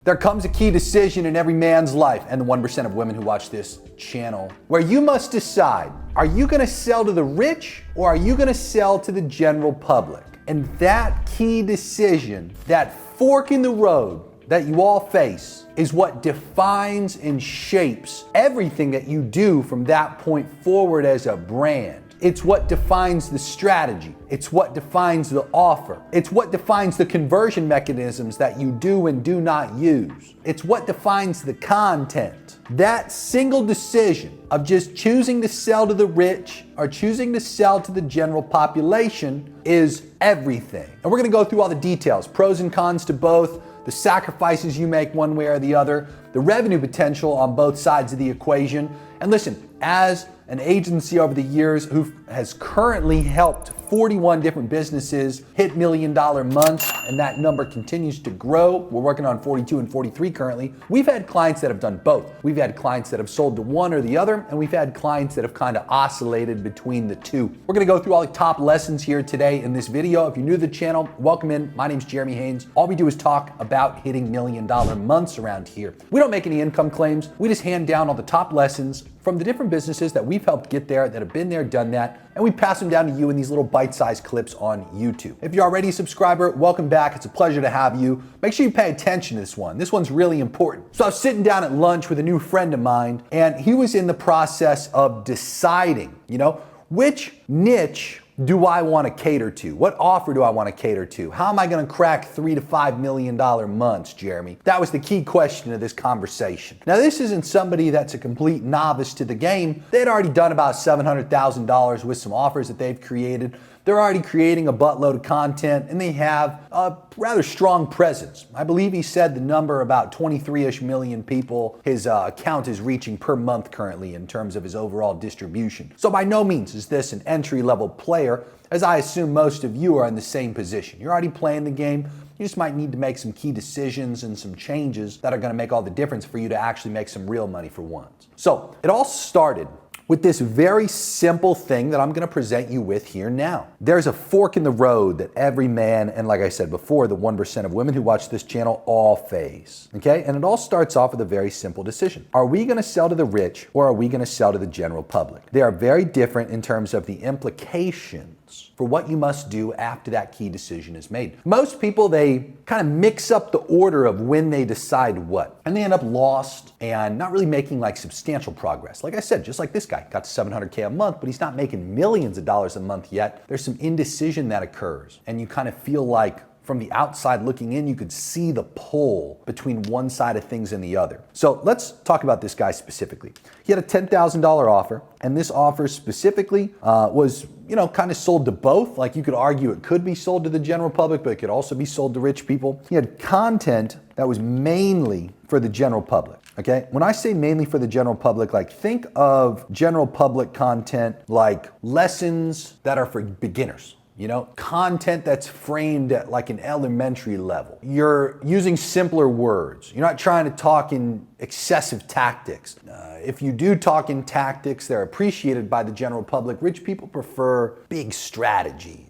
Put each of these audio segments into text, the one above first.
There comes a key decision in every man's life, and the 1% of women who watch this channel, where you must decide, are you gonna sell to the rich or are you gonna sell to the general public? And that key decision, that fork in the road that you all face, is what defines and shapes everything that you do from that point forward as a brand. It's what defines the strategy. It's what defines the offer. It's what defines the conversion mechanisms that you do and do not use. It's what defines the content. That single decision of just choosing to sell to the rich or choosing to sell to the general population is everything. And we're gonna go through all the details, pros and cons to both, the sacrifices you make one way or the other, the revenue potential on both sides of the equation. And listen, as an agency over the years who has currently helped 41 different businesses hit $1 million months, and that number continues to grow. We're working on 42 and 43 currently. We've had clients that have done both. We've had clients that have sold to one or the other, and we've had clients that have kind of oscillated between the two. We're gonna go through all the top lessons here today in this video. If you're new to the channel, welcome in. My name's Jeremy Haynes. All we do is talk about hitting $1 million months around here. We don't make any income claims. We just hand down all the top lessons from the different businesses that we've helped get there, that have been there, done that, and we pass them down to you in these little bite-sized clips on YouTube. If you're already a subscriber, welcome back. It's a pleasure to have you. Make sure you pay attention to this one. This one's really important. So I was sitting down at lunch with a new friend of mine, and he was in the process of deciding, which niche do I want to cater to? What offer do I want to cater to? How am I going to crack $3 to $5 million months, Jeremy? That was the key question of this conversation. Now, this isn't somebody that's a complete novice to the game. They'd already done about $700,000 with some offers that they've created. They're already creating a buttload of content, and they have a rather strong presence. I believe he said the number about 23-ish million people his account is reaching per month currently in terms of his overall distribution. So by no means is this an entry-level player, as I assume most of you are in the same position. You're already playing the game. You just might need to make some key decisions and some changes that are going to make all the difference for you to actually make some real money for once. So it all started with this very simple thing that I'm gonna present you with here now. There's a fork in the road that every man, and like I said before, the 1% of women who watch this channel all face, okay? And it all starts off with a very simple decision. Are we gonna sell to the rich or are we gonna sell to the general public? They are very different in terms of the implications for what you must do after that key decision is made. Most people, they kind of mix up the order of when they decide what, and they end up lost and not really making like substantial progress. Like I said, just like this guy, got to $700K a month, but he's not making millions of dollars a month yet. There's some indecision that occurs, and you kind of feel like from the outside looking in, you could see the pull between one side of things and the other. So let's talk about this guy specifically. He had a $10,000 offer, and this offer specifically was, kind of sold to both. Like you could argue it could be sold to the general public, but it could also be sold to rich people. He had content that was mainly for the general public. Okay, when I say mainly for the general public, like think of general public content like lessons that are for beginners. Content that's framed at like an elementary level. You're using simpler words. You're not trying to talk in excessive tactics. If you do talk in tactics, they're appreciated by the general public. Rich people prefer big strategies.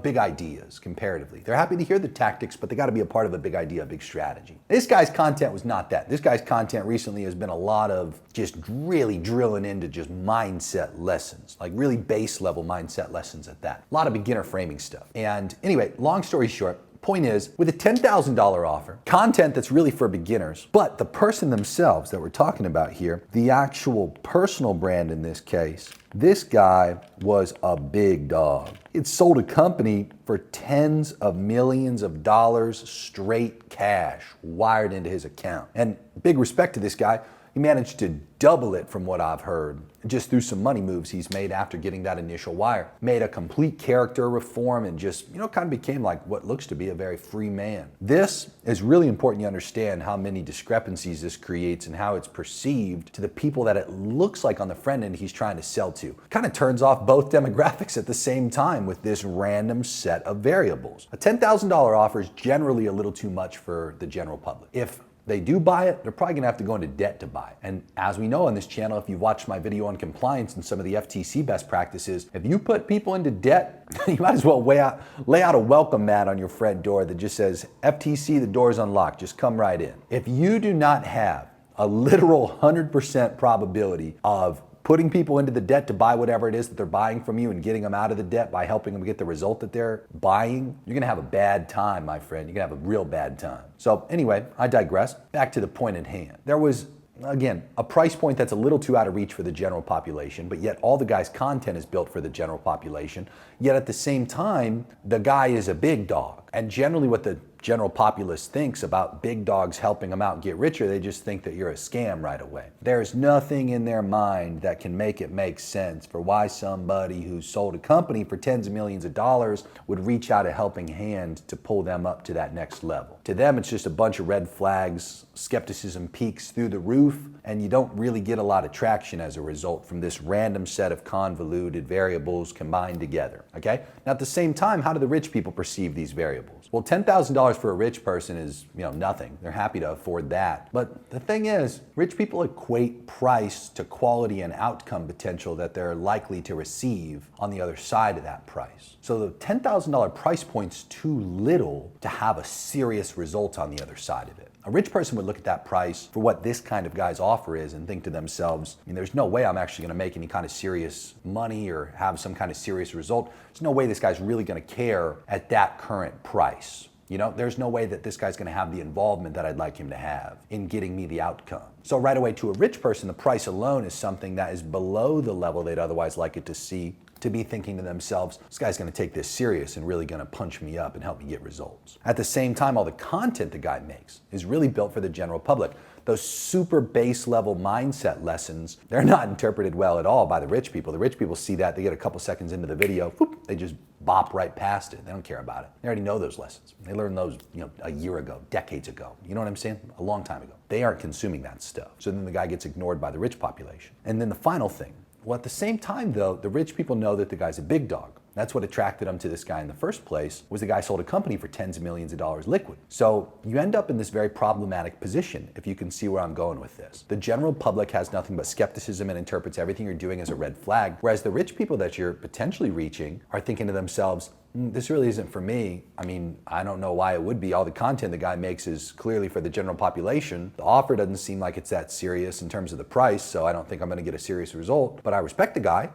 Big ideas comparatively. They're happy to hear the tactics, but they got to be a part of a big idea, a big strategy. This guy's content was not that. This guy's content recently has been a lot of just really drilling into just mindset lessons, like really base level mindset lessons at that. A lot of beginner framing stuff. And anyway, long story short, point is, with a $10,000 offer, content that's really for beginners, but the person themselves that we're talking about here, the actual personal brand in this case, this guy was a big dog. It sold a company for tens of millions of dollars straight cash wired into his account. And big respect to this guy, he managed to double it from what I've heard, just through some money moves he's made after getting that initial wire. Made a complete character reform and just, kind of became like what looks to be a very free man. This is really important you understand how many discrepancies this creates and how it's perceived to the people that it looks like on the front end he's trying to sell to. Kind of turns off both demographics at the same time with this random set of variables. A $10,000 offer is generally a little too much for the general public. If they do buy it, they're probably gonna have to go into debt to buy it. And as we know on this channel, if you've watched my video on compliance and some of the FTC best practices, if you put people into debt, you might as well lay out a welcome mat on your front door that just says, FTC, the door is unlocked, just come right in. If you do not have a literal 100% probability of putting people into the debt to buy whatever it is that they're buying from you and getting them out of the debt by helping them get the result that they're buying, you're gonna have a bad time, my friend. You're gonna have a real bad time. So anyway, I digress. Back to the point at hand. There was, again, a price point that's a little too out of reach for the general population, but yet all the guy's content is built for the general population. Yet at the same time, the guy is a big dog. And generally what the general populace thinks about big dogs helping them out get richer, they just think that you're a scam right away. There's nothing in their mind that can make it make sense for why somebody who sold a company for tens of millions of dollars would reach out a helping hand to pull them up to that next level. To them, it's just a bunch of red flags, skepticism peaks through the roof, and you don't really get a lot of traction as a result from this random set of convoluted variables combined together, okay? Now at the same time, how do the rich people perceive these variables? Well, $10,000 for a rich person is, nothing. They're happy to afford that. But the thing is, rich people equate price to quality and outcome potential that they're likely to receive on the other side of that price. So the $10,000 price point's too little to have a serious result on the other side of it. A rich person would look at that price for what this kind of guy's offer is and think to themselves, there's no way I'm actually gonna make any kind of serious money or have some kind of serious result. There's no way this guy's really gonna care at that current price. There's no way that this guy's gonna have the involvement that I'd like him to have in getting me the outcome. So right away to a rich person, the price alone is something that is below the level they'd otherwise like it to see, to be thinking to themselves, this guy's gonna take this serious and really gonna punch me up and help me get results. At the same time, all the content the guy makes is really built for the general public. Those super base level mindset lessons, they're not interpreted well at all by the rich people. The rich people see that, they get a couple seconds into the video, whoop, they just bop right past it. They don't care about it. They already know those lessons. They learned those, a year ago, decades ago. You know what I'm saying? A long time ago. They aren't consuming that stuff. So then the guy gets ignored by the rich population. And then the final thing, well, at the same time though, the rich people know that the guy's a big dog. That's what attracted them to this guy in the first place, was the guy sold a company for tens of millions of dollars liquid. So you end up in this very problematic position, if you can see where I'm going with this. The general public has nothing but skepticism and interprets everything you're doing as a red flag, whereas the rich people that you're potentially reaching are thinking to themselves, this really isn't for me. I don't know why it would be. All the content the guy makes is clearly for the general population. The offer doesn't seem like it's that serious in terms of the price, so I don't think I'm gonna get a serious result, but I respect the guy.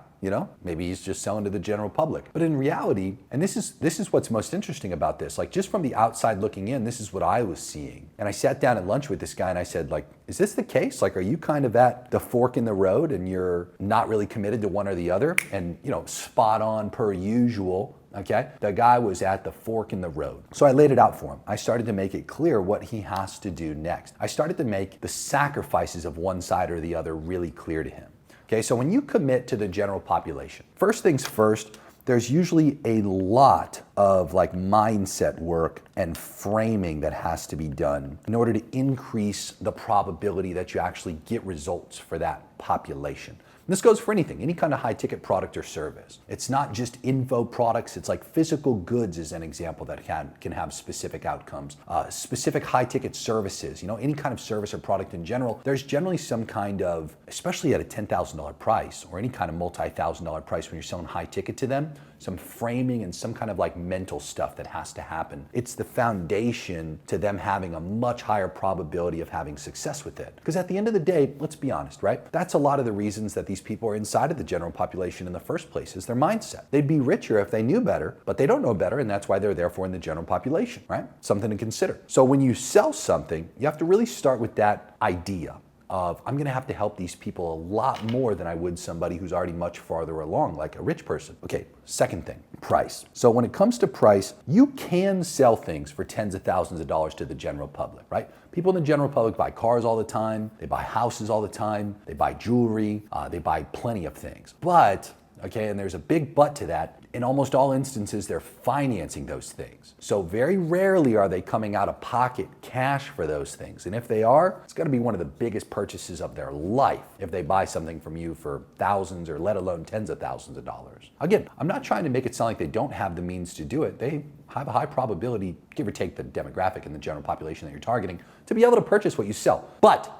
Maybe he's just selling to the general public. But in reality, and this is what's most interesting about this, like just from the outside looking in, this is what I was seeing. And I sat down at lunch with this guy and I said, is this the case? Are you kind of at the fork in the road and you're not really committed to one or the other? And spot on per usual. Okay, the guy was at the fork in the road. So I laid it out for him. I started to make it clear what he has to do next. I started to make the sacrifices of one side or the other really clear to him. Okay, so when you commit to the general population, first things first, there's usually a lot of mindset work and framing that has to be done in order to increase the probability that you actually get results for that population. And this goes for anything, any kind of high ticket product or service. It's not just info products, it's like physical goods is an example that can have specific outcomes. Specific high ticket services, any kind of service or product in general, there's generally some kind of, especially at a $10,000 price or any kind of multi-$1,000 price when you're selling high ticket to them, some framing and some kind of mental stuff that has to happen. It's the foundation to them having a much higher probability of having success with it. Because at the end of the day, let's be honest, right? That's a lot of the reasons that these people are inside of the general population in the first place, is their mindset. They'd be richer if they knew better, but they don't know better, and that's why they're therefore in the general population, right? Something to consider. So when you sell something, you have to really start with that idea of, I'm gonna have to help these people a lot more than I would somebody who's already much farther along, like a rich person. Okay, second thing, price. So when it comes to price, you can sell things for tens of thousands of dollars to the general public, right? People in the general public buy cars all the time, they buy houses all the time, they buy jewelry, they buy plenty of things. But okay? And there's a big but to that. In almost all instances, they're financing those things. So very rarely are they coming out of pocket cash for those things. And if they are, it's gonna be one of the biggest purchases of their life if they buy something from you for thousands or let alone tens of thousands of dollars. Again, I'm not trying to make it sound like they don't have the means to do it. They have a high probability, give or take the demographic and the general population that you're targeting, to be able to purchase what you sell. But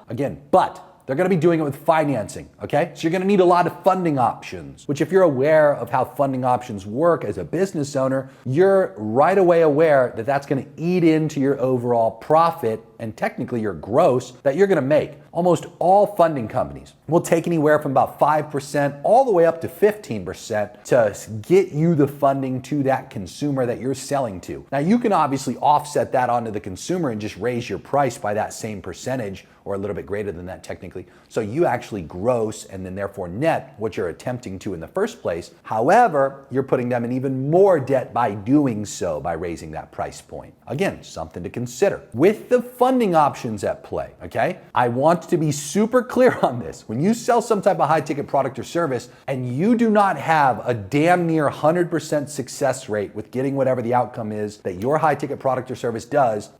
they're gonna be doing it with financing, okay? So you're gonna need a lot of funding options, which if you're aware of how funding options work as a business owner, you're right away aware that that's gonna eat into your overall profit and technically your gross that you're gonna make. Almost all funding companies will take anywhere from about 5% all the way up to 15% to get you the funding to that consumer that you're selling to. Now you can obviously offset that onto the consumer and just raise your price by that same percentage or a little bit greater than that technically. So you actually gross and then therefore net what you're attempting to in the first place. However, you're putting them in even more debt by doing so, by raising that price point. Again, something to consider. With the funding options at play, okay? I want to be super clear on this. When you sell some type of high ticket product or service and you do not have a damn near 100% success rate with getting whatever the outcome is that your high ticket product or service does,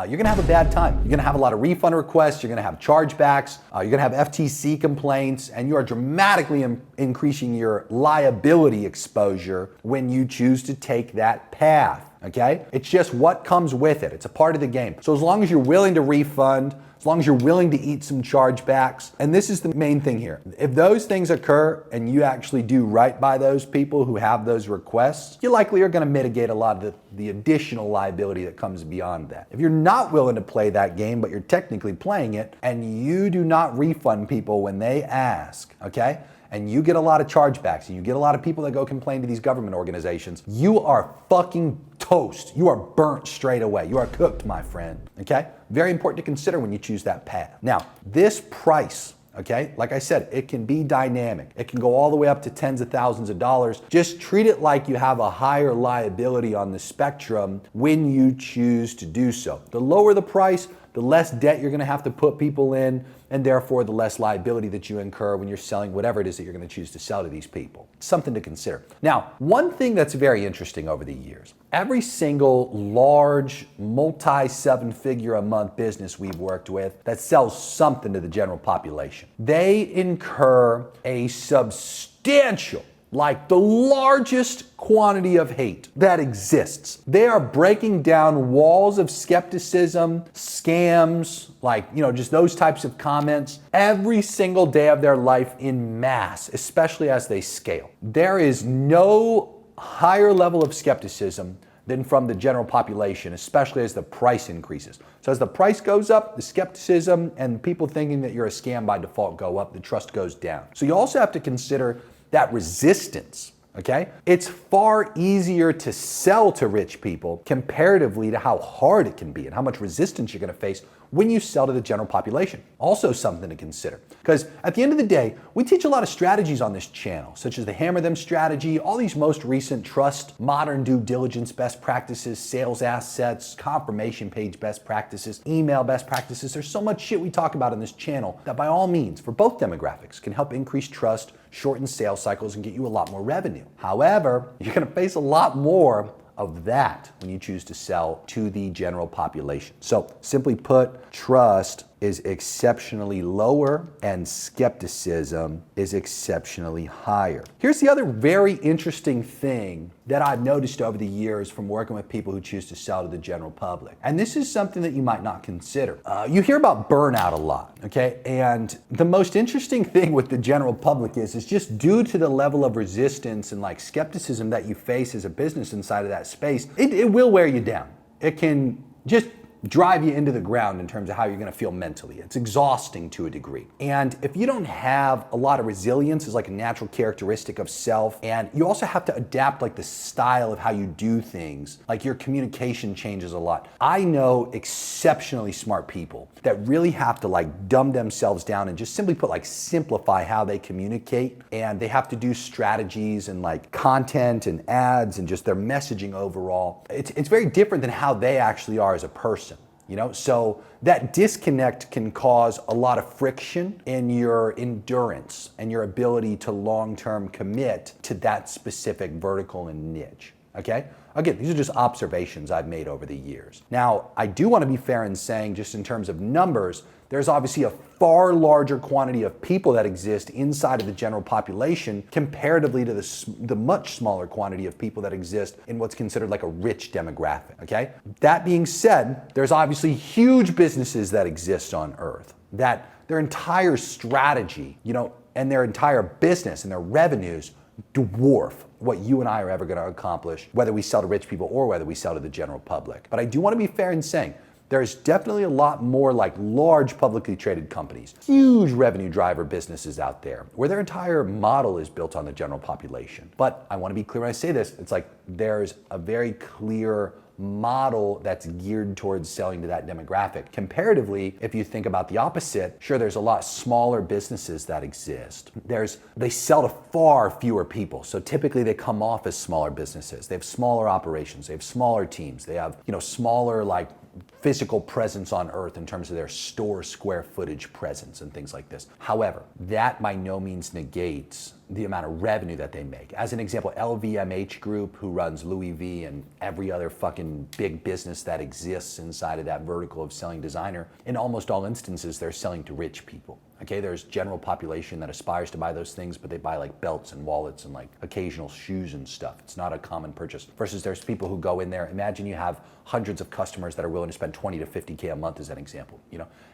you're gonna have a bad time. You're gonna have a lot of refund requests, you're gonna have chargebacks, you're gonna have FTC complaints, and you are dramatically increasing your liability exposure when you choose to take that path, okay? It's just what comes with it. It's a part of the game. So as long as you're willing to refund, as long as you're willing to eat some chargebacks, and this is the main thing here. If those things occur and you actually do right by those people who have those requests, you likely are gonna mitigate a lot of the additional liability that comes beyond that. If you're not willing to play that game, but you're technically playing it, and you do not refund people when they ask, okay? And you get a lot of chargebacks and you get a lot of people that go complain to these government organizations, you are fucking toast. You are burnt straight away. You are cooked, my friend, okay? Very important to consider when you choose that path. Now, this price, okay, like I said, it can be dynamic. It can go all the way up to tens of thousands of dollars. Just treat it like you have a higher liability on the spectrum when you choose to do so. The lower the price, the less debt you're gonna have to put people in, and therefore the less liability that you incur when you're selling whatever it is that you're gonna choose to sell to these people. Something to consider. Now, one thing that's very interesting over the years, every single large multi-seven-figure a month business we've worked with that sells something to the general population, they incur a substantial, like the largest quantity of hate that exists. They are breaking down walls of skepticism, scams, like, just those types of comments every single day of their life in mass, especially as they scale. There is no higher level of skepticism than from the general population, especially as the price increases. So as the price goes up, the skepticism and people thinking that you're a scam by default go up, the trust goes down. So you also have to consider that resistance, okay? It's far easier to sell to rich people comparatively to how hard it can be and how much resistance you're gonna face when you sell to the general population. Also something to consider. Because at the end of the day, we teach a lot of strategies on this channel, such as the Hammer Them strategy, all these most recent trust, modern due diligence best practices, sales assets, confirmation page best practices, email best practices. There's so much shit we talk about on this channel that by all means, for both demographics, can help increase trust, shorten sales cycles, and get you a lot more revenue. However, you're gonna face a lot more of that when you choose to sell to the general population. So simply put, trust is exceptionally lower and skepticism is exceptionally higher. Here's the other very interesting thing that I've noticed over the years from working with people who choose to sell to the general public. And this is something that you might not consider. You hear about burnout a lot, okay? And the most interesting thing with the general public is just due to the level of resistance and like skepticism that you face as a business inside of that space, it will wear you down. It can just drive you into the ground in terms of how you're gonna feel mentally. It's exhausting to a degree. And if you don't have a lot of resilience as like a natural characteristic of self, and you also have to adapt like the style of how you do things, like your communication changes a lot. I know exceptionally smart people that really have to like dumb themselves down and just simply put like simplify how they communicate, and they have to do strategies and like content and ads and just their messaging overall. It's very different than how they actually are as a person. So that disconnect can cause a lot of friction in your endurance and your ability to long-term commit to that specific vertical and niche, okay? Again, these are just observations I've made over the years. Now, I do want to be fair in saying, just in terms of numbers, there's obviously a far larger quantity of people that exist inside of the general population comparatively to the much smaller quantity of people that exist in what's considered like a rich demographic, okay? That being said, there's obviously huge businesses that exist on Earth that their entire strategy, and their entire business and their revenues dwarf what you and I are ever going to accomplish, whether we sell to rich people or whether we sell to the general public. But I do want to be fair in saying there's definitely a lot more like large publicly traded companies, huge revenue driver businesses out there where their entire model is built on the general population. But I want to be clear when I say this, it's like there's a very clear model that's geared towards selling to that demographic. Comparatively, if you think about the opposite, sure, there's a lot smaller businesses that exist. They sell to far fewer people. So typically they come off as smaller businesses. They have smaller operations. They have smaller teams. They have, smaller like physical presence on Earth in terms of their store square footage presence and things like this. However, that by no means negates the amount of revenue that they make. As an example, LVMH Group, who runs Louis V and every other fucking big business that exists inside of that vertical of selling designer, in almost all instances, they're selling to rich people. Okay, there's general population that aspires to buy those things, but they buy like belts and wallets and like occasional shoes and stuff. It's not a common purchase. Versus there's people who go in there, imagine you have hundreds of customers that are willing to spend 20 to 50K a month as an example,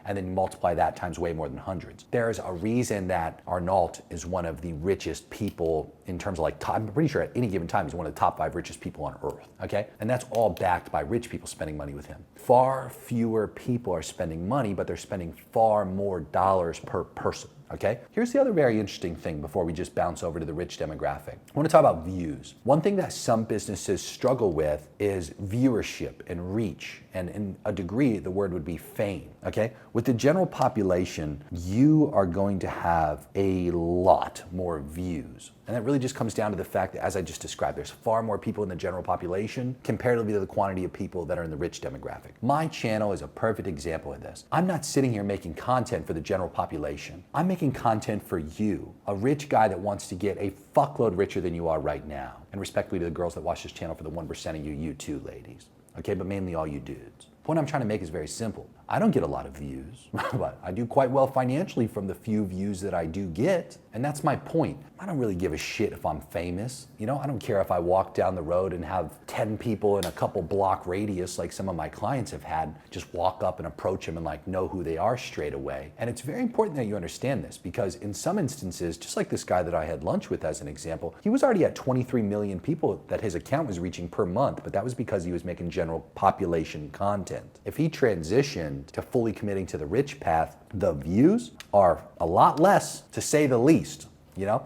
and then multiply that times way more than hundreds. There's a reason that Arnault is one of the richest people in terms of like, I'm pretty sure at any given time he's one of the top 5 richest people on Earth, okay? And that's all backed by rich people spending money with him. Far fewer people are spending money, but they're spending far more dollars per person. Okay? Here's the other very interesting thing before we just bounce over to the rich demographic. I want to talk about views. One thing that some businesses struggle with is viewership and reach, and in a degree, the word would be fame. Okay? With the general population, you are going to have a lot more views. And that really just comes down to the fact that, as I just described, there's far more people in the general population comparatively to the quantity of people that are in the rich demographic. My channel is a perfect example of this. I'm not sitting here making content for the general population. I'm making content for you, a rich guy that wants to get a fuckload richer than you are right now. And respectfully to the girls that watch this channel, for the 1% of you too, ladies. Okay, but mainly all you dudes. The point I'm trying to make is very simple. I don't get a lot of views, but I do quite well financially from the few views that I do get. And that's my point. I don't really give a shit if I'm famous. I don't care if I walk down the road and have 10 people in a couple block radius like some of my clients have had just walk up and approach them and like know who they are straight away. And it's very important that you understand this, because in some instances, just like this guy that I had lunch with as an example, he was already at 23 million people that his account was reaching per month, but that was because he was making general population content. If he transitioned to fully committing to the rich path, the views are a lot less, to say the least.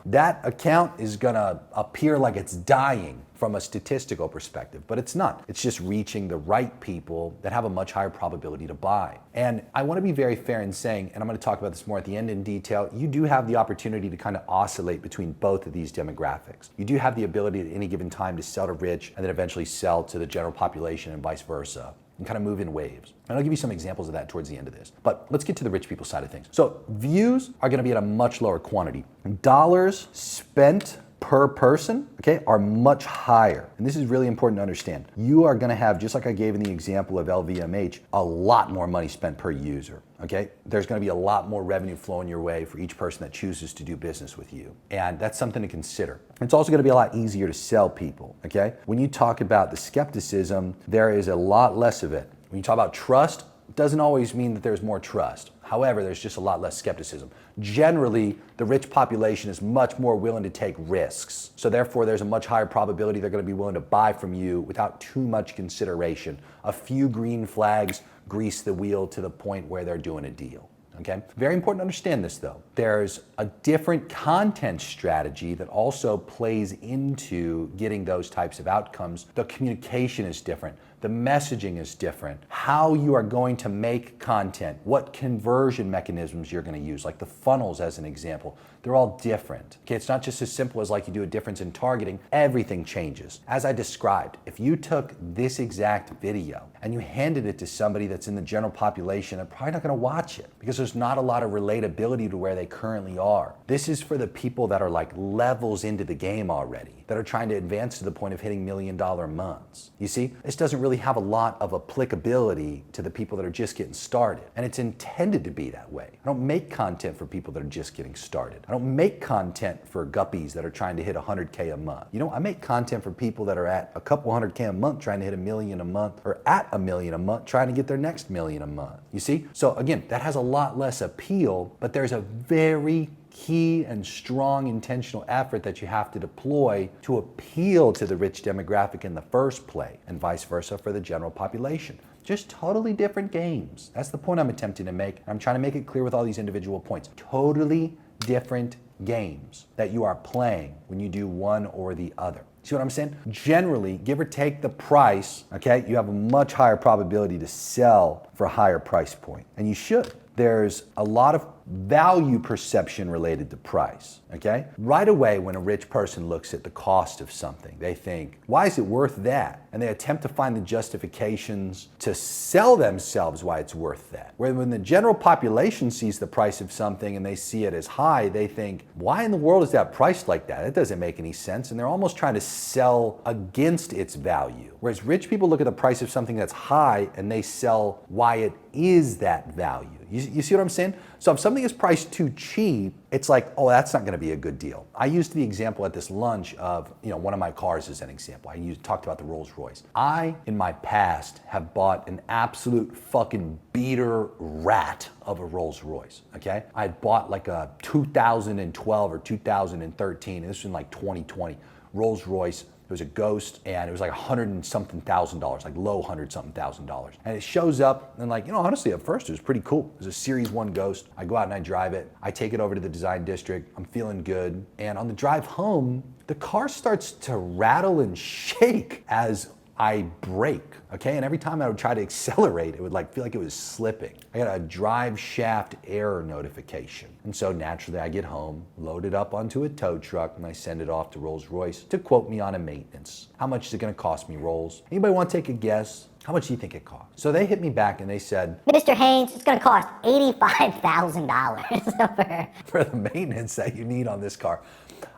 That account is gonna appear like it's dying from a statistical perspective, but it's not. It's just reaching the right people that have a much higher probability to buy. And I want to be very fair in saying, and I'm going to talk about this more at the end in detail, you do have the opportunity to kind of oscillate between both of these demographics. You do have the ability at any given time to sell to rich and then eventually sell to the general population and vice versa, and kind of move in waves. And I'll give you some examples of that towards the end of this. But let's get to the rich people side of things. So views are going to be at a much lower quantity. Dollars spent per person, okay, are much higher. And this is really important to understand. You are going to have, just like I gave in the example of LVMH, a lot more money spent per user, okay? There's going to be a lot more revenue flowing your way for each person that chooses to do business with you. And that's something to consider. It's also going to be a lot easier to sell people, okay? When you talk about the skepticism, there is a lot less of it. When you talk about trust, it doesn't always mean that there's more trust. However, there's just a lot less skepticism. Generally, the rich population is much more willing to take risks. So therefore, there's a much higher probability they're going to be willing to buy from you without too much consideration. A few green flags grease the wheel to the point where they're doing a deal. Okay? Very important to understand this though. There's a different content strategy that also plays into getting those types of outcomes. The communication is different. The messaging is different. How you are going to make content, what conversion mechanisms you're going to use, like the funnels as an example, they're all different. Okay, it's not just as simple as like you do a difference in targeting. Everything changes. As I described, if you took this exact video and you handed it to somebody that's in the general population, they're probably not going to watch it because there's not a lot of relatability to where they currently are. This is for the people that are like levels into the game already, that are trying to advance to the point of hitting $1 million months. You see, this doesn't really have a lot of applicability to the people that are just getting started. And it's intended to be that way. I don't make content for people that are just getting started. I don't make content for guppies that are trying to hit 100K a month. You know, I make content for people that are at a couple 100K a month trying to hit $1 million a month, or at $1 million a month trying to get their next $1 million a month. You see? So again, that has a lot less appeal, but there's a very key and strong intentional effort that you have to deploy to appeal to the rich demographic in the first place, and vice versa for the general population. Just totally different games. That's the point I'm attempting to make. I'm trying to make it clear with all these individual points. Totally different games that you are playing when you do one or the other. See what I'm saying? Generally, give or take the price, okay, you have a much higher probability to sell for a higher price point, and you should. There's a lot of value perception related to price, okay? Right away, when a rich person looks at the cost of something, they think, why is it worth that? And they attempt to find the justifications to sell themselves why it's worth that. Where when the general population sees the price of something and they see it as high, they think, why in the world is that priced like that? It doesn't make any sense. And they're almost trying to sell against its value. Whereas rich people look at the price of something that's high and they sell why it is that value. You see what I'm saying? So if something is priced too cheap, it's like, oh, that's not gonna be a good deal. I used the example at this lunch of, one of my cars as an example. I talked about the Rolls Royce. I, in my past, have bought an absolute fucking beater rat of a Rolls Royce, okay? I had bought like a 2012 or 2013, and this was in like 2020, Rolls Royce. It was a Ghost, and it was like $100 and something thousand, like low $100 something thousand. And it shows up, and like, honestly, at first it was pretty cool. It was a Series 1 Ghost. I go out and I drive it. I take it over to the design district. I'm feeling good. And on the drive home, the car starts to rattle and shake as I brake, okay? And every time I would try to accelerate, it would like feel like it was slipping. I got a drive shaft error notification. And so naturally I get home, load it up onto a tow truck, and I send it off to Rolls-Royce to quote me on a maintenance. How much is it gonna cost me, Rolls? Anybody wanna take a guess? How much do you think it cost? So they hit me back and they said, Mr. Haynes, it's gonna cost $85,000 for the maintenance that you need on this car.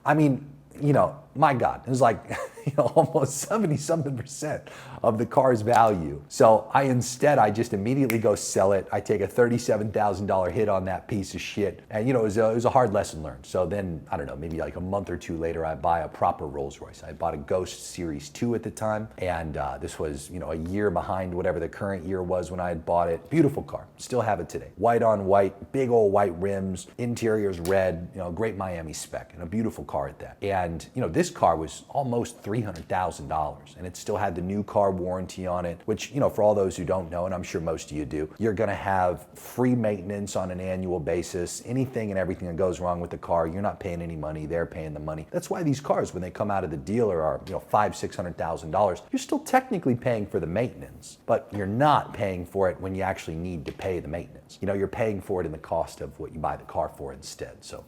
I mean, my God, it was like, almost 70-something% of the car's value. So I just immediately go sell it. I take a $37,000 hit on that piece of shit. And it was a hard lesson learned. So then, I don't know, maybe like a month or two later, I buy a proper Rolls Royce. I bought a Ghost Series 2 at the time. And this was, a year behind whatever the current year was when I had bought it. Beautiful car, still have it today. White on white, big old white rims, interior's red, great Miami spec, and a beautiful car at that. And, this car was almost $300,000, and it still had the new car warranty on it, which, for all those who don't know, and I'm sure most of you do, you're gonna have free maintenance on an annual basis. Anything and everything that goes wrong with the car, you're not paying any money, they're paying the money. That's why these cars, when they come out of the dealer, are $500,000-$600,000. You're still technically paying for the maintenance, but you're not paying for it when you actually need to pay the maintenance. You're paying for it in the cost of what you buy the car for instead. So,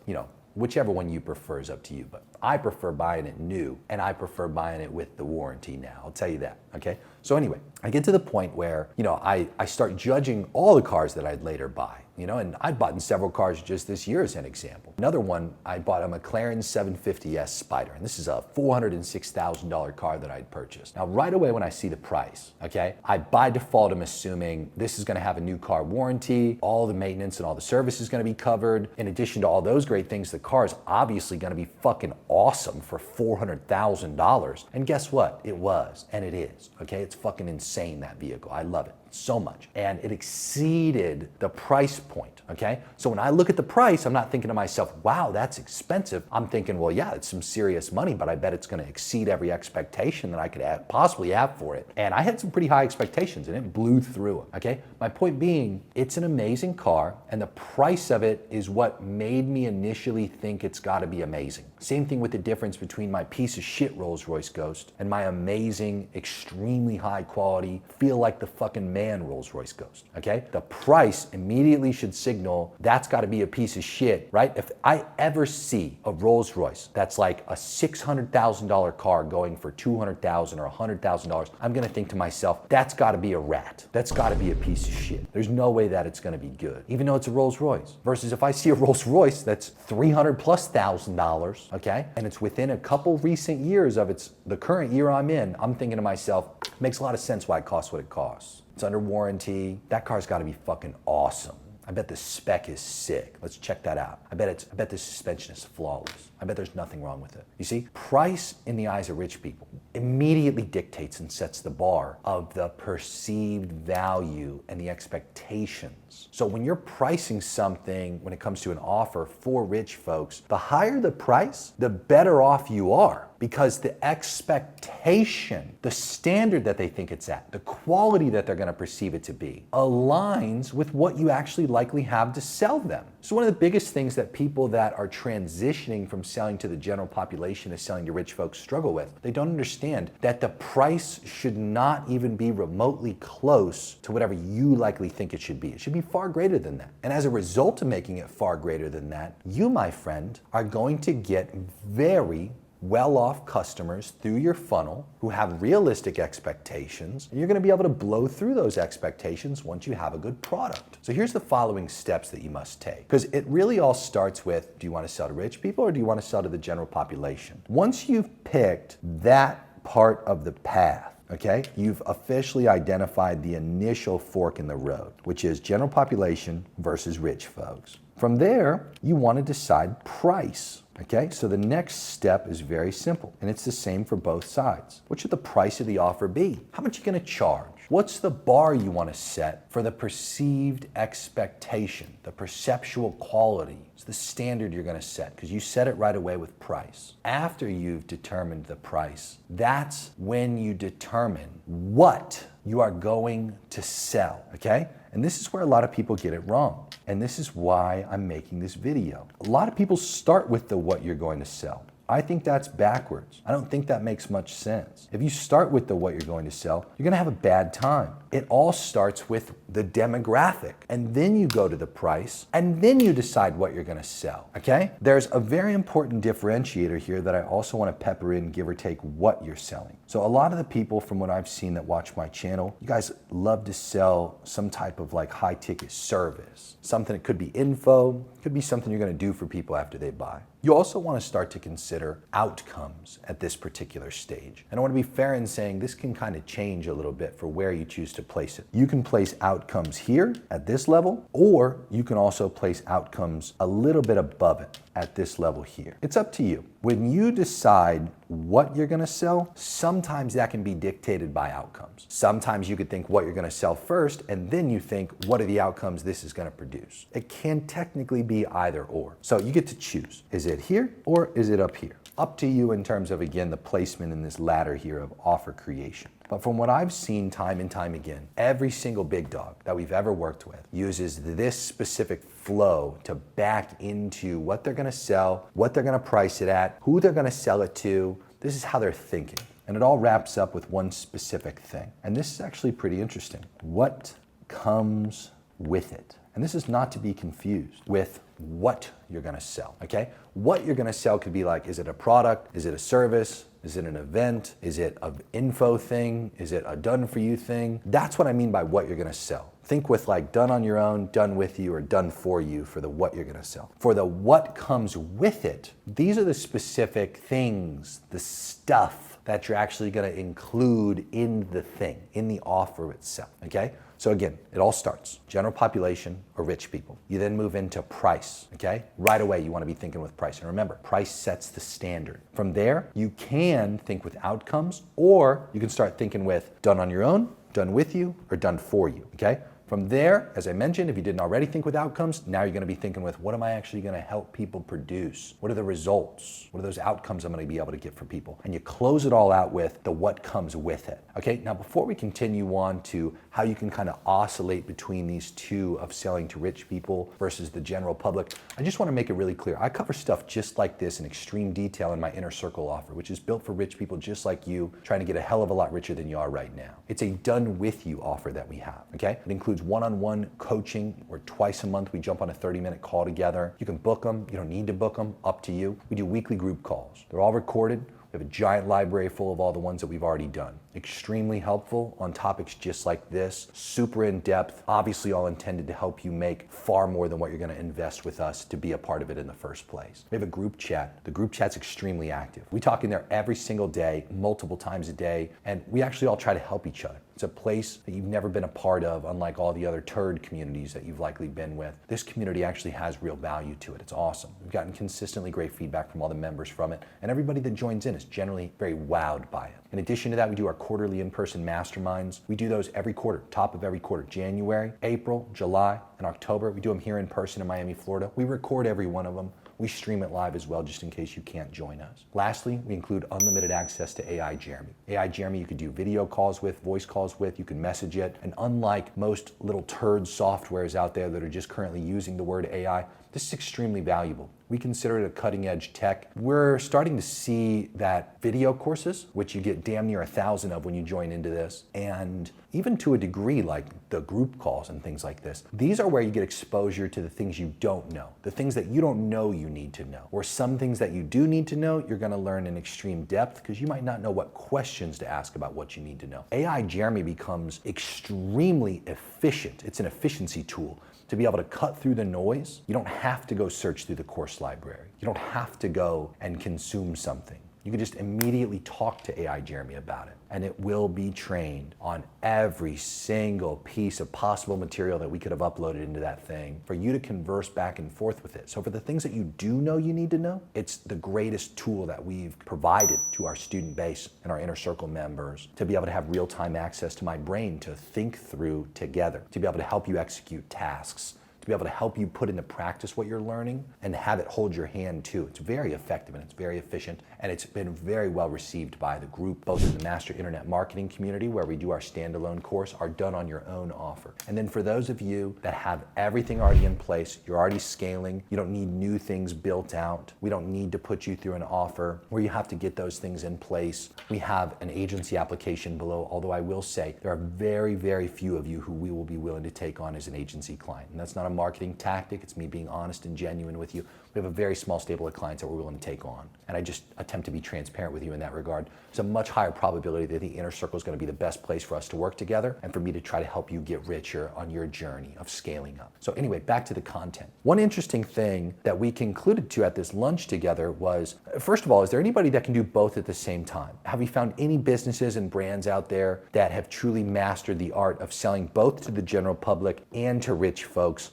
whichever one you prefer is up to you, but I prefer buying it new, and I prefer buying it with the warranty now. I'll tell you that, okay? So anyway, I get to the point where, I start judging all the cars that I'd later buy, and I'd bought in several cars just this year as an example. Another one, I bought a McLaren 750S Spider, and this is a $406,000 car that I'd purchased. Now, right away when I see the price, okay, I by default am assuming this is gonna have a new car warranty, all the maintenance and all the service is gonna be covered. In addition to all those great things, the car is obviously gonna be fucking awesome for $400,000. And guess what? It was, and it is, okay? It's fucking insane, that vehicle. I love it so much. And it exceeded the price point, okay? So when I look at the price, I'm not thinking to myself, wow, that's expensive. I'm thinking, well, yeah, it's some serious money, but I bet it's gonna exceed every expectation that I could possibly have for it. And I had some pretty high expectations and it blew through them, okay? My point being, it's an amazing car and the price of it is what made me initially think it's gotta be amazing. Same thing with the difference between my piece of shit Rolls-Royce Ghost and my amazing, extremely high quality, feel like the fucking man Rolls-Royce Ghost, okay? The price immediately should signal that's gotta be a piece of shit, right? If I ever see a Rolls-Royce that's like a $600,000 car going for $200,000 or $100,000, I'm gonna think to myself, that's gotta be a rat. That's gotta be a piece of shit. There's no way that it's gonna be good, even though it's a Rolls-Royce. Versus if I see a Rolls-Royce that's $300,000+, okay? And it's within a couple recent years of the current year I'm in, I'm thinking to myself, makes a lot of sense why it costs what it costs. It's under warranty. That car's gotta be fucking awesome. I bet the spec is sick. Let's check that out. I bet the suspension is flawless. I bet there's nothing wrong with it. You see, price in the eyes of rich people immediately dictates and sets the bar of the perceived value and the expectations. So when you're pricing something, when it comes to an offer for rich folks, the higher the price, the better off you are. Because the expectation, the standard that they think it's at, the quality that they're gonna perceive it to be, aligns with what you actually likely have to sell them. So one of the biggest things that people that are transitioning from selling to the general population to selling to rich folks struggle with, they don't understand that the price should not even be remotely close to whatever you likely think it should be. It should be far greater than that. And as a result of making it far greater than that, you, my friend, are going to get very well-off customers through your funnel who have realistic expectations, and you're gonna be able to blow through those expectations once you have a good product. So here's the following steps that you must take, because it really all starts with, do you wanna sell to rich people or do you wanna sell to the general population? Once you've picked that part of the path, okay, you've officially identified the initial fork in the road, which is general population versus rich folks. From there, you want to decide price. Okay, so the next step is very simple, and it's the same for both sides. What should the price of the offer be? How much are you going to charge? What's the bar you want to set for the perceived expectation, the perceptual quality? It's the standard you're going to set, because you set it right away with price. After you've determined the price, that's when you determine what you are going to sell, okay? And this is where a lot of people get it wrong. And this is why I'm making this video. A lot of people start with the what you're going to sell. I think that's backwards. I don't think that makes much sense. If you start with the what you're going to sell, you're gonna have a bad time. It all starts with the demographic, and then you go to the price, and then you decide what you're gonna sell, okay? There's a very important differentiator here that I also wanna pepper in, give or take what you're selling. So a lot of the people from what I've seen that watch my channel, you guys love to sell some type of like high ticket service. Something that could be info, could be something you're gonna do for people after they buy. You also want to start to consider outcomes at this particular stage. And I want to be fair in saying this can kind of change a little bit for where you choose to place it. You can place outcomes here at this level, or you can also place outcomes a little bit above it at this level here. It's up to you. When you decide what you're gonna sell, sometimes that can be dictated by outcomes. Sometimes you could think what you're gonna sell first, and then you think, what are the outcomes this is gonna produce? It can technically be either or. So you get to choose. Is it here or is it up here? Up to you in terms of, again, the placement in this ladder here of offer creation. But from what I've seen time and time again, every single big dog that we've ever worked with uses this specific flow to back into what they're gonna sell, what they're gonna price it at, who they're gonna sell it to. This is how they're thinking. And it all wraps up with one specific thing. And this is actually pretty interesting. What comes with it? And this is not to be confused with what you're gonna sell, okay? What you're gonna sell could be like, is it a product? Is it a service? Is it an event? Is it an info thing? Is it a done for you thing? That's what I mean by what you're gonna sell. Think with like done on your own, done with you, or done for you for the what you're gonna sell. For the what comes with it, these are the specific things, the stuff that you're actually gonna include in the thing, in the offer itself, okay? So again, it all starts, general population or rich people. You then move into price, okay? Right away, you wanna be thinking with price. And remember, price sets the standard. From there, you can think with outcomes, or you can start thinking with done on your own, done with you, or done for you, okay? From there, as I mentioned, if you didn't already think with outcomes, now you're going to be thinking with what am I actually going to help people produce? What are the results? What are those outcomes I'm going to be able to get for people? And you close it all out with the what comes with it. Okay, now before we continue on to how you can kind of oscillate between these two of selling to rich people versus the general public, I just want to make it really clear. I cover stuff just like this in extreme detail in my Inner Circle offer, which is built for rich people just like you, trying to get a hell of a lot richer than you are right now. It's a done with you offer that we have, okay? It includes one-on-one coaching where twice a month we jump on a 30-minute call together. You can book them, you don't need to book them, up to you. We do weekly group calls. They're all recorded. We have a giant library full of all the ones that we've already done. Extremely helpful on topics just like this, super in depth, obviously all intended to help you make far more than what you're gonna invest with us to be a part of it in the first place. We have a group chat. The group chat's extremely active. We talk in there every single day, multiple times a day, and we actually all try to help each other. It's a place that you've never been a part of, unlike all the other turd communities that you've likely been with. This community actually has real value to it. It's awesome. We've gotten consistently great feedback from all the members from it, and everybody that joins in is generally very wowed by it. In addition to that, we do our quarterly in-person masterminds. We do those every quarter, top of every quarter, January, April, July, and October. We do them here in person in Miami, Florida. We record every one of them. We stream it live as well, just in case you can't join us. Lastly, we include unlimited access to AI Jeremy. AI Jeremy you could do video calls with, voice calls with, you can message it. And unlike most little turd softwares out there that are just currently using the word AI, this is extremely valuable. We consider it a cutting edge tech. We're starting to see that video courses, which you get damn near 1,000 of when you join into this, and even to a degree like the group calls and things like this, these are where you get exposure to the things you don't know, the things that you don't know you need to know, or some things that you do need to know, you're gonna learn in extreme depth because you might not know what questions to ask about what you need to know. AI Jeremy becomes extremely efficient. It's an efficiency tool to be able to cut through the noise. You don't have to go search through the course library. You don't have to go and consume something. You can just immediately talk to AI Jeremy about it, and it will be trained on every single piece of possible material that we could have uploaded into that thing for you to converse back and forth with it. So for the things that you do know you need to know, it's the greatest tool that we've provided to our student base and our Inner Circle members to be able to have real-time access to my brain to think through together, to be able to help you execute tasks, to be able to help you put into practice what you're learning and have it hold your hand too. It's very effective and it's very efficient, and it's been very well received by the group, both in the Master Internet Marketing community where we do our standalone course, our done on your own offer. And then for those of you that have everything already in place, you're already scaling, you don't need new things built out, we don't need to put you through an offer where you have to get those things in place. We have an agency application below, although I will say there are very, very few of you who we will be willing to take on as an agency client. And that's not a marketing tactic, it's me being honest and genuine with you. We have a very small stable of clients that we're willing to take on. And I just attempt to be transparent with you in that regard. There's a much higher probability that the Inner Circle is going to be the best place for us to work together and for me to try to help you get richer on your journey of scaling up. So anyway, back to the content. One interesting thing that we concluded to at this lunch together was, first of all, is there anybody that can do both at the same time? Have we found any businesses and brands out there that have truly mastered the art of selling both to the general public and to rich folks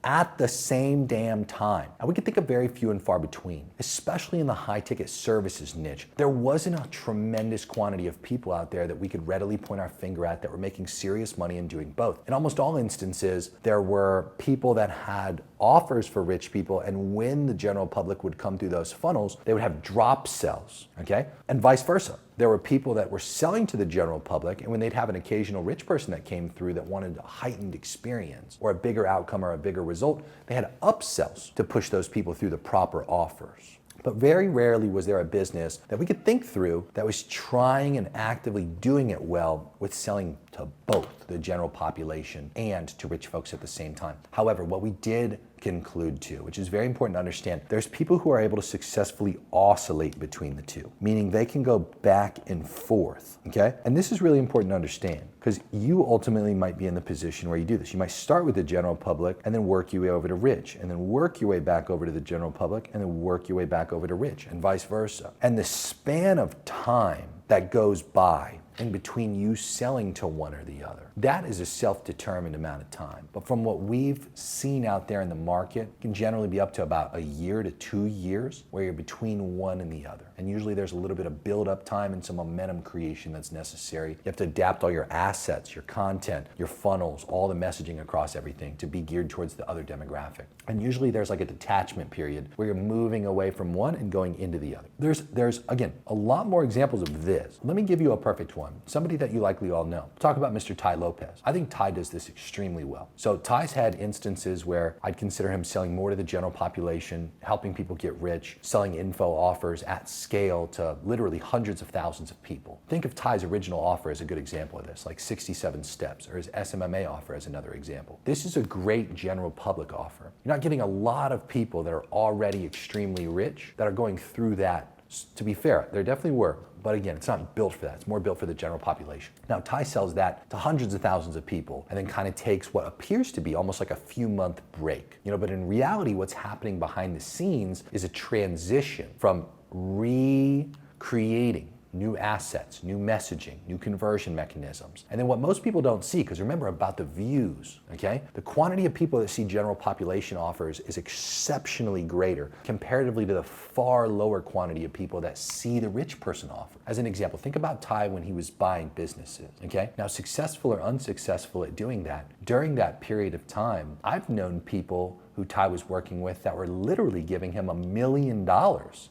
at the same damn time? And we can think of very few and far between, especially in the high ticket services niche. There wasn't a tremendous quantity of people out there that we could readily point our finger at that were making serious money and doing both. In almost all instances, there were people that had offers for rich people, and when the general public would come through those funnels, they would have drop sells, okay? And vice versa. There were people that were selling to the general public, and when they'd have an occasional rich person that came through that wanted a heightened experience or a bigger outcome or a bigger result, they had upsells to push those people through the proper offers. But very rarely was there a business that we could think through that was trying and actively doing it well with selling to both the general population and to rich folks at the same time. However, what we did conclude to, which is very important to understand, there's people who are able to successfully oscillate between the two, meaning they can go back and forth, okay? And this is really important to understand because you ultimately might be in the position where you do this. You might start with the general public and then work your way over to rich, and then work your way back over to the general public and then work your way back over to rich, and vice versa. And the span of time that goes by in between you selling to one or the other. That is a self-determined amount of time. But from what we've seen out there in the market, it can generally be up to about a year to 2 years where you're between one and the other. And usually there's a little bit of build-up time and some momentum creation that's necessary. You have to adapt all your assets, your content, your funnels, all the messaging across everything to be geared towards the other demographic. And usually there's like a detachment period where you're moving away from one and going into the other. There's again, a lot more examples of this. Let me give you a perfect one. Somebody that you likely all know. Talk about Mr. Tai Lopez. I think Tai does this extremely well. So Tai's had instances where I'd consider him selling more to the general population, helping people get rich, selling info offers at scale to literally hundreds of thousands of people. Think of Tai's original offer as a good example of this, like 67 steps, or his SMMA offer as another example. This is a great general public offer. You're not getting a lot of people that are already extremely rich that are going through that. To be fair, there definitely were, but again, it's not built for that. It's more built for the general population. Now, Tai sells that to hundreds of thousands of people and then kind of takes what appears to be almost like a few-month break. But in reality, what's happening behind the scenes is a transition from recreating new assets, new messaging, new conversion mechanisms. And then what most people don't see, because remember about the views, okay? The quantity of people that see general population offers is exceptionally greater comparatively to the far lower quantity of people that see the rich person offer. As an example, think about Tai when he was buying businesses, okay? Now, successful or unsuccessful at doing that, during that period of time, I've known people who Tai was working with that were literally giving him $1 million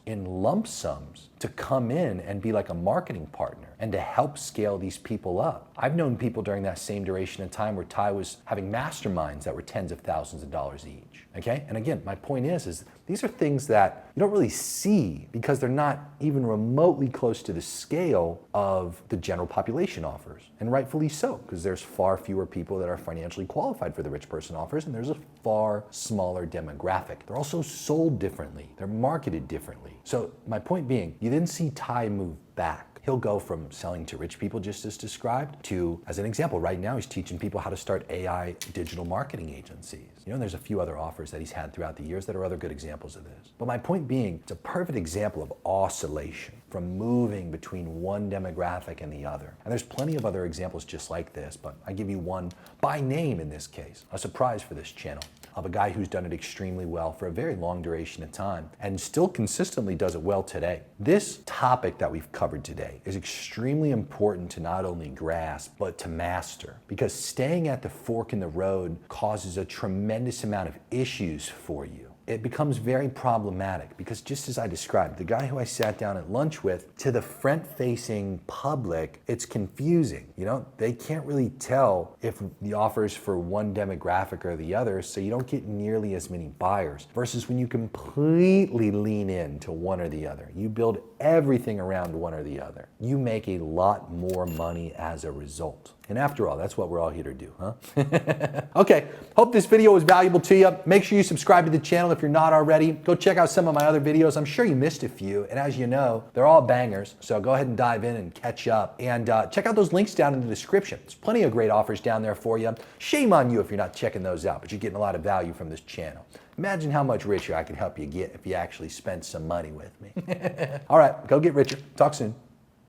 in lump sums to come in and be like a marketing partner and to help scale these people up. I've known people during that same duration of time where Tai was having masterminds that were tens of thousands of dollars each, okay? And again, my point is these are things that you don't really see because they're not even remotely close to the scale of the general population offers. And rightfully so, because there's far fewer people that are financially qualified for the rich person offers, and there's a far smaller demographic. They're also sold differently. They're marketed differently. So my point being, you didn't see Tai move back. He'll go from selling to rich people, just as described, to, as an example, right now he's teaching people how to start AI digital marketing agencies. And there's a few other offers that he's had throughout the years that are other good examples of this. But my point being, it's a perfect example of oscillation from moving between one demographic and the other. And there's plenty of other examples just like this, but I give you one by name in this case, a surprise for this channel, of a guy who's done it extremely well for a very long duration of time and still consistently does it well today. This topic that we've covered today is extremely important to not only grasp, but to master, because staying at the fork in the road causes a tremendous amount of issues for you. It becomes very problematic because, just as I described, the guy who I sat down at lunch with, to the front-facing public, it's confusing. They can't really tell if the offer is for one demographic or the other, so you don't get nearly as many buyers. Versus when you completely lean into one or the other, you build everything around one or the other, you make a lot more money as a result. And after all, that's what we're all here to do, huh? Okay, hope this video was valuable to you. Make sure you subscribe to the channel if you're not already. Go check out some of my other videos. I'm sure you missed a few, and as you know, they're all bangers, so go ahead and dive in and catch up. And check out those links down in the description. There's plenty of great offers down there for you. Shame on you if you're not checking those out, but you're getting a lot of value from this channel. Imagine how much richer I could help you get if you actually spent some money with me. All right, go get richer. Talk soon.